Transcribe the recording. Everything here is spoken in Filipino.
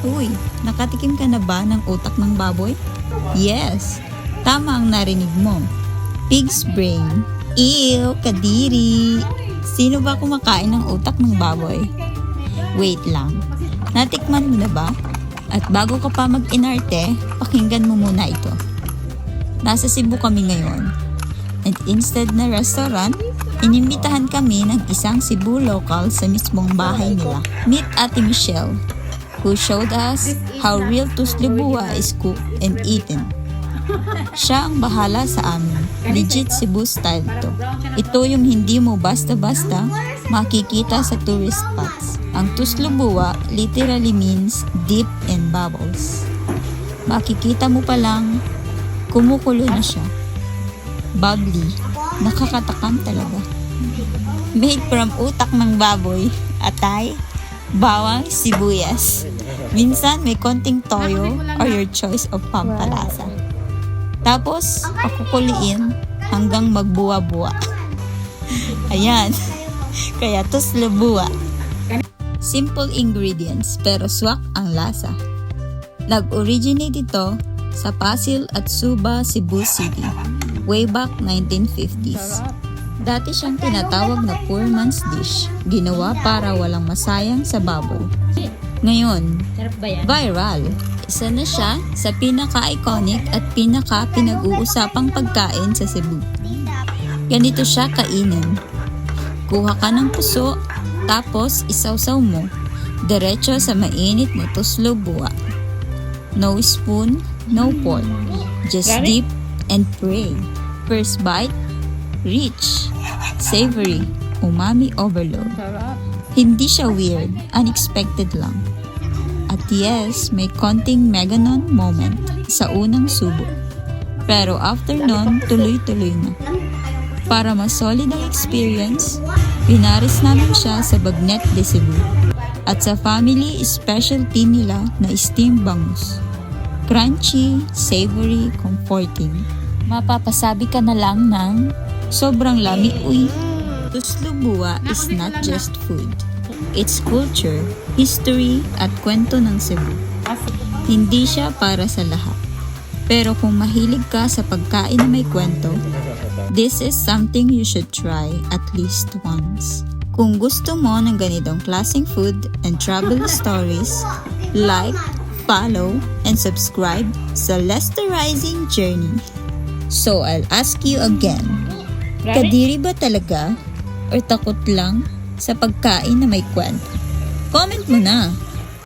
Uy, nakatikim ka na ba ng utak ng baboy? Yes, tama ang narinig mo. Pig's brain. Ew, kadiri! Sino ba kumakain ng utak ng baboy? Wait lang, natikman mo na ba? At bago ka pa mag-inarte, pakinggan mo muna ito. Nasa Cebu kami ngayon. And instead na restaurant, inimbitahan kami ng isang Cebu local sa mismong bahay nila. Meet Ate Michelle, who showed us how real tuslibua is cooked and eaten. Siya ang bahala sa amin. Legit Cebu style to. Ito yung hindi mo basta-basta makikita sa tourist spots. Ang tuslibua literally means deep in bubbles. Makikita mo pa lang, kumukulo na siya. Bubbly. Nakakatakam talaga. Made from utak ng baboy, atay, bawang, sibuyas. Minsan may konting toyo or your choice of pampalasa. Tapos, pakukuliin hanggang magbuwa-buwa. Ayan. Kaya tuslibua. Simple ingredients pero swak ang lasa. Nag-originate ito sa Pasig at Suba, Cebu City, way back 1950s. Dati siyang tinatawag na poor man's dish, ginawa para walang masayang sa baboy. Ngayon, viral. Isa na siya sa pinaka-iconic at pinaka-pinag-uusapang pagkain sa Cebu. Ganito siya kainin. Kuha ka ng puso, tapos isawsaw mo, diretso sa mainit na tuslibua. No spoon, no fork. Just dip and pray. First bite, rich, savory, umami overload. Hindi siya weird, unexpected lang. At yes, may konting meganon moment sa unang subo. Pero after nun, tuloy-tuloy na. Para mas solid ang experience, pinaris namin siya sa Bagnet de Cebu. At sa family specialty nila na steamed bangus. Crunchy, savory, comforting. Mapapasabi ka na lang ng sobrang lami uy. Tuslibua is not just food. It's culture, history, at kwento ng Cebu. Hindi siya para sa lahat. Pero kung mahilig ka sa pagkain na may kwento, this is something you should try at least once. Kung gusto mo ng ganitong klaseng food and travel stories, like, follow, and subscribe sa Lester Rising Journey. So I'll ask you again, kadiri ba talaga? Or takot lang sa pagkain na may kwento? Comment mo na!